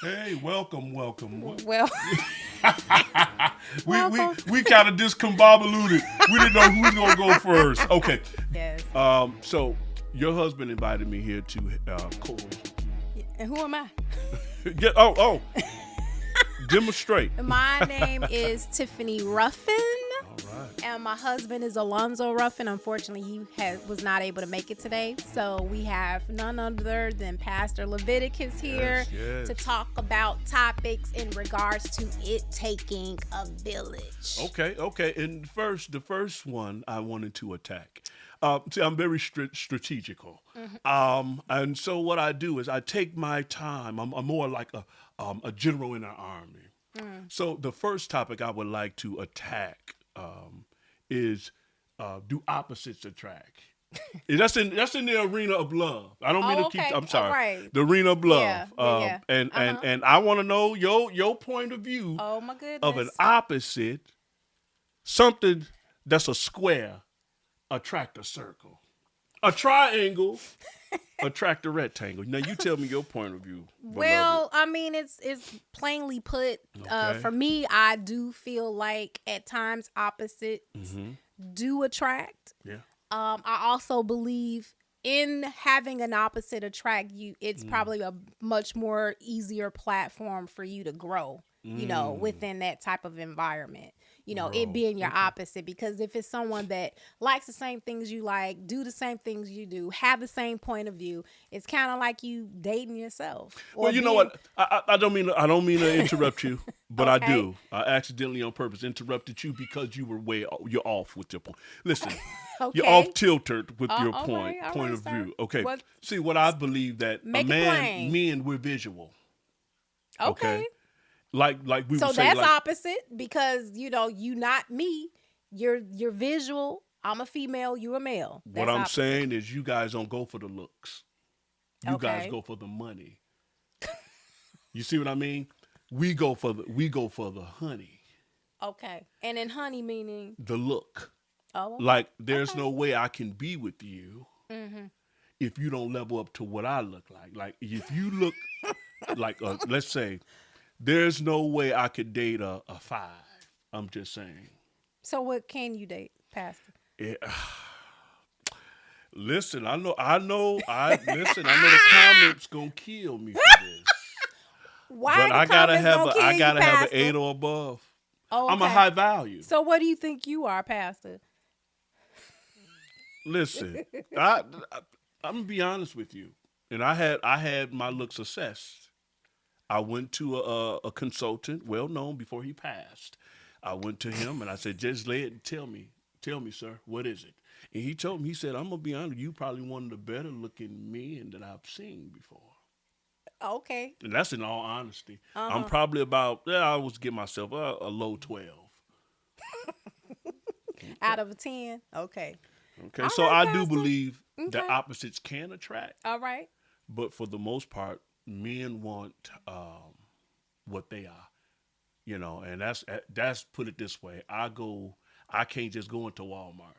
Hey, welcome. Well, We kind of discombobulated. We didn't know who was gonna go first. Okay. yes. So your husband invited me here to co-host. And who am I? Oh. Demonstrate. My name is Tiffany Ruffin. All right. And my husband is Alonzo Ruffin. Unfortunately, he was not able to make it today. So we have none other than Pastor Levictus here Yes. to talk about topics in regards to it taking a village. Okay. And the first one I wanted to attack. See, I'm very strategical. And so what I do is I take my time. I'm more like a general in an army. So the first topic I would like to attack is do opposites attract? That's in the arena of love. I don't mean to keep. Okay. I'm sorry. All right. The arena of love. Yeah. And I want to know your point of view Oh my goodness. of an opposite, something that's a square, attract a circle, a triangle, attract a rectangle. Now you tell me your point of view. Well, I mean, it's plainly put. Okay. For me, I do feel like at times opposites do attract. Yeah. I also believe in having an opposite attract you. It's probably a much more easier platform for you to grow. Within that type of environment. It being your opposite, because if it's someone that likes the same things you like, do the same things you do, have the same point of view, it's kind of like you dating yourself. Well, you know what? I don't mean to interrupt you, but I Okay. do. I accidentally on purpose interrupted you because you're off with your point. Listen, Okay. you're off tilted with your all point right, of sir. view. Okay. What- See, what I believe that Make it plain. men, we're visual. Okay. Like we So would say, that's like, opposite, because you not me. You're visual. I'm a female. You a male. what That's I'm opposite. saying is you guys don't go for the looks. You guys Okay. go for the money. You see what I mean? We go for the honey, Okay. And in honey meaning, the look. oh, okay. Like there's no way I can be with you if you don't level up to what I look like. Like if you look like let's say there's no way I could date a 5. I'm just saying. So what can you date, Pastor? Listen, I know the comments gonna kill me for this. Why? But the I gotta comments have gonna I kill you, gotta have an Pastor? 8 or above. Oh, I'm a okay. high value. So what do you think you are, Pastor? Listen, I'm gonna be honest with you, and I had my looks assessed. I went to a consultant, well known before he passed. I went to him and I said, "Just lay it and tell me, sir, what is it?" And he told me, he said, "I'm gonna be honest, you probably one of the better looking men that I've seen before." Okay. And that's in all honesty. I'm probably about, I always give myself a low 12. Out of a 10. Okay. Okay, All so right, I do Pastor. believe that Okay. opposites can attract. All right. But for the most part, men want what they are, and that's put it this way. I can't just go into Walmart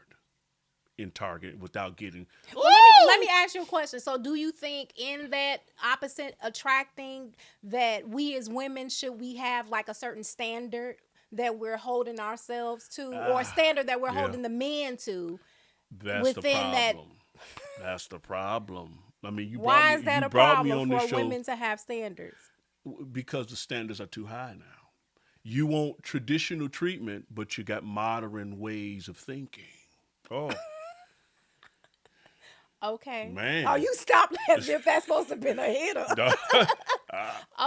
in Target without getting. Let me ask you a question. So do you think in that opposite attracting that we as women, should we have like a certain standard that we're holding ourselves to, or a standard that we're yeah. holding the men to? That's the Within that- problem. That's the problem. I mean, you Why is brought that me, a you brought me problem on for this show women to have standards? because the standards are too high now. You want traditional treatment, but you got modern ways of thinking. Oh. Okay. Man. Oh, you stopped as if that's supposed to have been a hitter.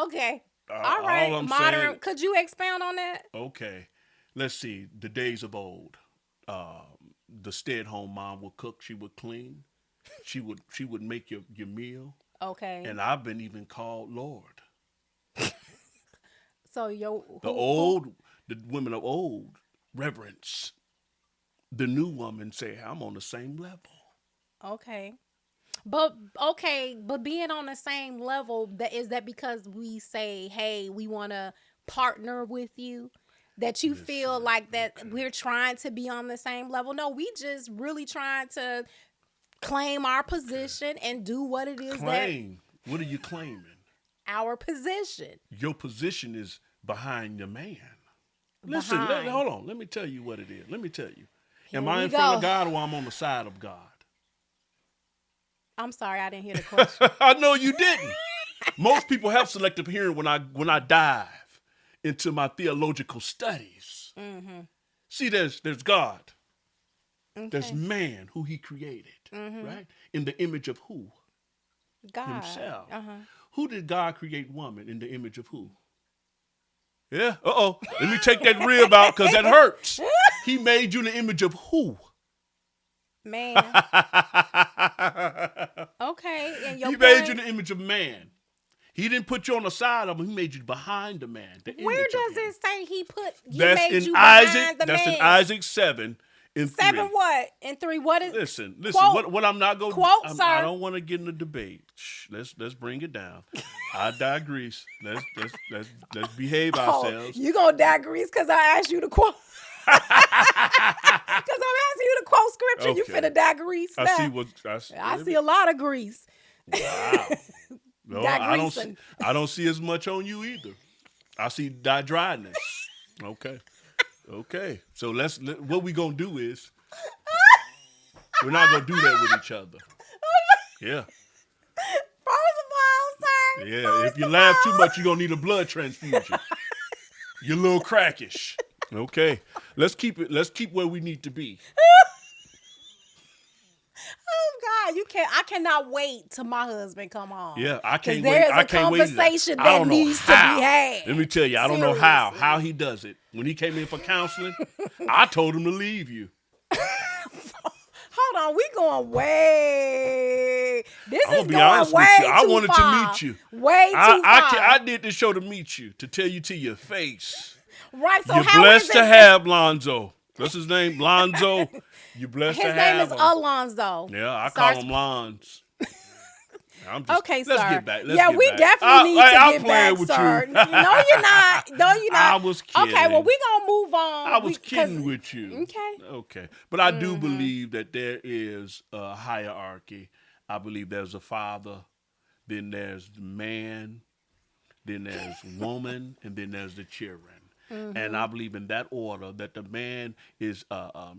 Okay. All right. all I'm Modern. saying- Could you expound on that? Okay, let's see. The days of old, the stay-at-home mom would cook. She would clean. She would make your meal. Okay. And I've been even called Lord. So The women of old reverence. The new woman say, "I'm on the same level." Okay. But being on the same level, is that because we say, hey, we want to partner with you, that you feel like that we're trying to be on the same level? No, we just really trying to claim our position and do what it is Claim. What are you claiming? our position. Your position is behind the man. Listen, hold on. Let me tell you what it is. Let me tell you. Am I in front of God or I'm on the side of God? I'm sorry, I didn't hear the question. I know you didn't. Most people have selective hearing when I dive into my theological studies. Mm-hmm. See, there's God. Okay. There's man who he created, right? In the image of who? God. Himself. Who did God create woman in the image of who? Yeah. Let me take that rib out because that hurts. He made you in the image of who? Man. Okay. And he made you in the image of man. He didn't put you on the side of him. He made you behind the man. Where does it say he that's made in you Isaac, behind the that's man? in Isaac 7 and 3. 7 what? And 3 what is? Listen. Quote, what I'm not going to quote, do. sir. I don't want to get in a debate. Shh, let's bring it down. I digress. Let's behave ourselves. You gonna digress because I asked you to quote. Because I'm asking you to quote scripture. Okay. You finna digress. I see a lot of grease. Wow. No, I don't see as much on you either. I see dryness. Okay. So what we gonna do is we're not gonna do that with each other. Yeah. First of all, sir. Yeah. If you laugh too much, you're gonna need a blood transfusion. You're a little crackish. Okay. Let's keep where we need to be. Oh God, I cannot wait till my husband come home. Yeah, I can't wait. I can't wait. There's a conversation that needs to be had. Let me tell you, I don't know how he does it. When he came in for counseling, I told him to leave you. Hold on, we going way. This is be going honest way with you. I too wanted far. to meet you. Way too far. I did this show to meet you, to tell you to your face. Right. So you're blessed to have Lonzo. What's his name? Lonzo. You're blessed to have him. His name is Alonzo. Yeah, I call him Lons. Okay, sir. Let's get back. We definitely need to get back, sir. You. No, you're not. No, you're not. I was kidding. Okay, well, we're going to move on. I was kidding with you. Okay. But I do believe that there is a hierarchy. I believe there's a father, then there's the man, then there's woman, and then there's the children. Mm-hmm. And I believe in that order that the man is,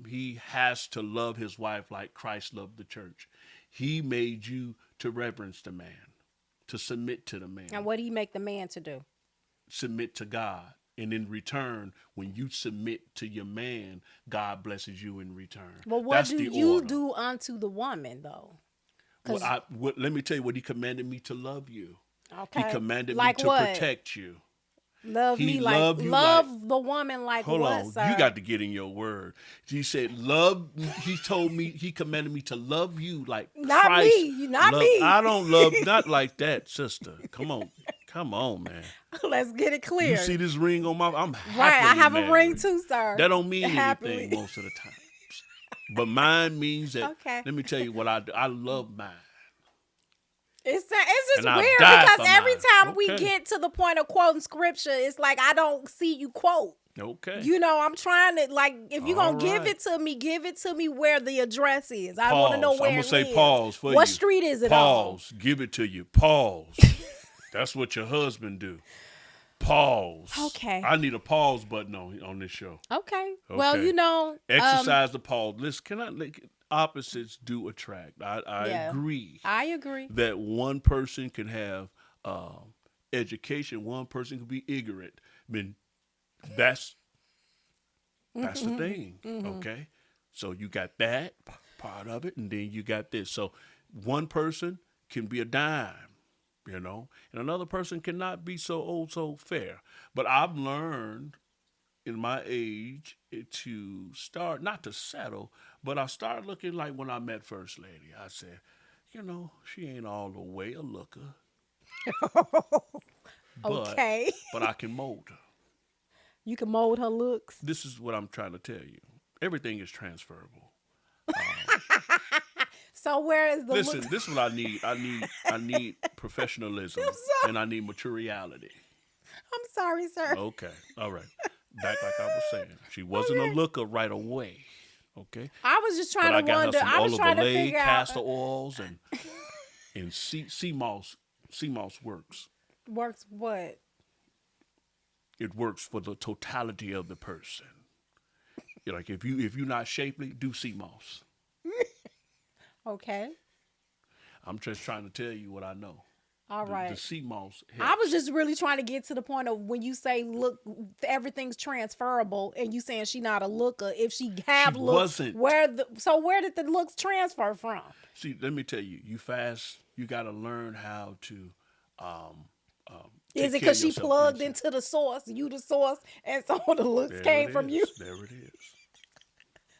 he has to love his wife like Christ loved the church. He made you to reverence the man, to submit to the man. And what did he make the man to do? Submit to God. And in return, when you submit to your man, God blesses you in return. Well, what do you do unto the woman, though? Let me tell you what he commanded me to love you. Okay. He commanded me to protect you. Love the woman like hold what, on, sir? you got to get in your word. He said, he commanded me to love you like not Christ. Not me. I don't love, not like that, sister. Come on, man. Let's get it clear. You see this ring on I'm happily right, I have married. a ring too, sir. That don't mean anything most of the time. But mine means that, let me tell you what I do. I love mine. It's just weird because every time we get to the point of quoting scripture, it's like I don't see you quote. Okay. You know, I'm trying to, like, if you're going to give it to me where the address is. I want to know where it is. I'm going to say pause for you. What street is it Pause. Give it to you. Pause. That's what your husband do. Pause. Okay. I need a pause button on this show. Okay. Well, you know. Exercise the pause. Listen, opposites do attract. I agree. I agree. That one person can have education, one person can be ignorant. I mean, that's the thing. Mm-hmm. Okay? So you got that part of it, and then you got this. So one person can be a dime, and another person cannot be so fair. But I've learned in my age to start, not to settle, but I started looking like when I met First Lady. I said, she ain't all the way a looker. Okay. But I can mold her. You can mold her looks. This is what I'm trying to tell you. Everything is transferable. So where is the Listen, this is what I need. I need professionalism and I need materiality. I'm sorry, sir. Okay. All right. Back like I was saying. She wasn't a looker right away. Okay. I was just trying to wonder. I was trying to figure out castor oils and sea moss works. Works what? It works for the totality of the person. Like if you're not shapely, do sea moss. Okay. I'm just trying to tell you what I know. All right. The sea moss helps. I was just really trying to get to the point of when you say, look, everything's transferable, and you saying she not a looker. If she have looks, wasn't. where did the looks transfer from? See, let me tell you, you got to learn how to. Is it because she plugged into the source, you the source, and so the looks came from you? There it is.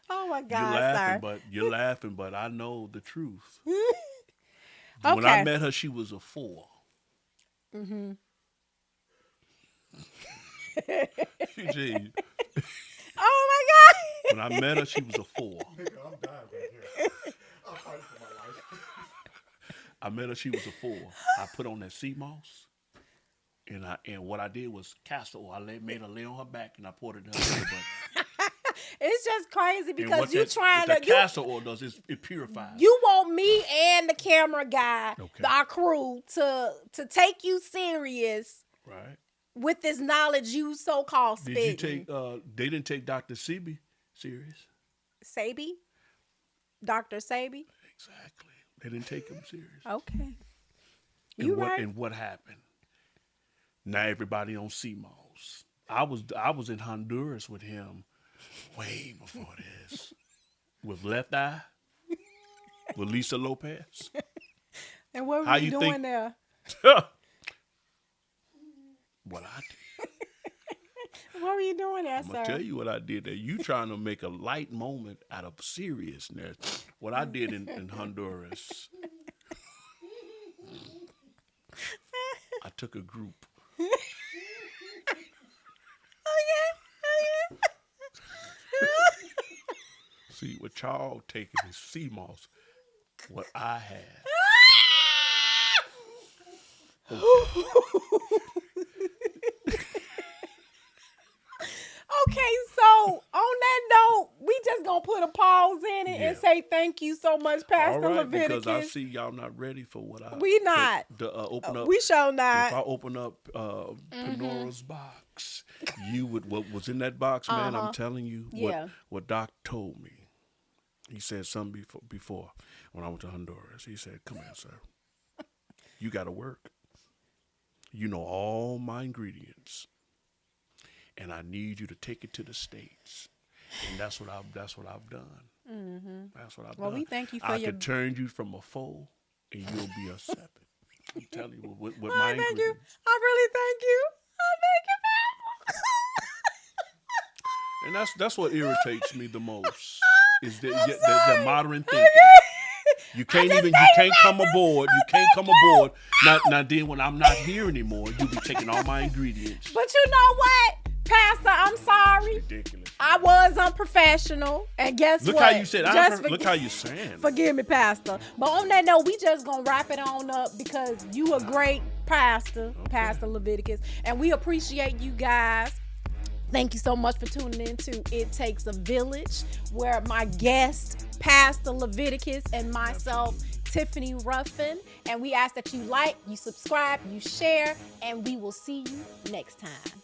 Oh my God, You're laughing, but I know the truth. Okay. When I met her, she was a 4. Mm-hmm. Gee, Oh my God. when I met her, she was a 4. Nigga, I'm dying back here. I'm fighting for my life. I met her, she was a 4. I put on that sea moss, and what I did was castor oil. I made her lay on her back, and I poured it in her belly button. It's just crazy And because what you trying to castor oil does is it purifies. you want me and the camera guy, Okay. our crew, to take you serious Right? with this knowledge you so-called Did spitting. you take? They didn't take Dr. Sebi serious. Sabi? Dr. Sabi? Exactly. They didn't take him serious. Okay. And You what, right. And what happened? Now everybody on CMOS. I was in Honduras with him way before this. With Left Eye. With Lisa Lopez. And what were How you you doing think- there? What I did. What were you doing there, I'm sir? gonna tell you what I did there. You trying to make a light moment out of seriousness. What I did in Honduras. I took a group. See, what y'all taking is CMOS. What I had. Okay, so on that note, we just gonna put a pause in it and Yeah. say thank you so much, Pastor All right, Levictus. because I see y'all not ready for what I. We not. Open up. We sure If not. I open up Panora's box, you would. What was in that box, man? I'm telling you. Yeah. What Doc told me. He said something before when I went to Honduras. He said, "Come here, sir. You got to work. You know all my ingredients, and I need you to take it to the States." And that's what I've done. Mm-hmm. That's what I've Well, done. we thank you for I your- could turn you from a 4, and you'll be a 7. I'm telling you, with Oh, my thank you. ingredients. I really thank you. I thank you, Pastor. And that's what irritates me the most is the modern thinking. You can't come aboard. You can't come aboard. Now then when I'm not here anymore, you'll be taking all my ingredients. But you know what, Pastor? I'm sorry. Ridiculous. I was unprofessional, and guess Look what? how you said. Look how you saying. Forgive me, Pastor. But on that note, we just gonna wrap it on up because you a great pastor, Pastor Levictus, and we appreciate you guys. Thank you so much for tuning in to It Takes a Village, where my guest, Pastor Levictus, and myself, Tiffany Ruffin, and we ask that you like, you subscribe, you share, and we will see you next time.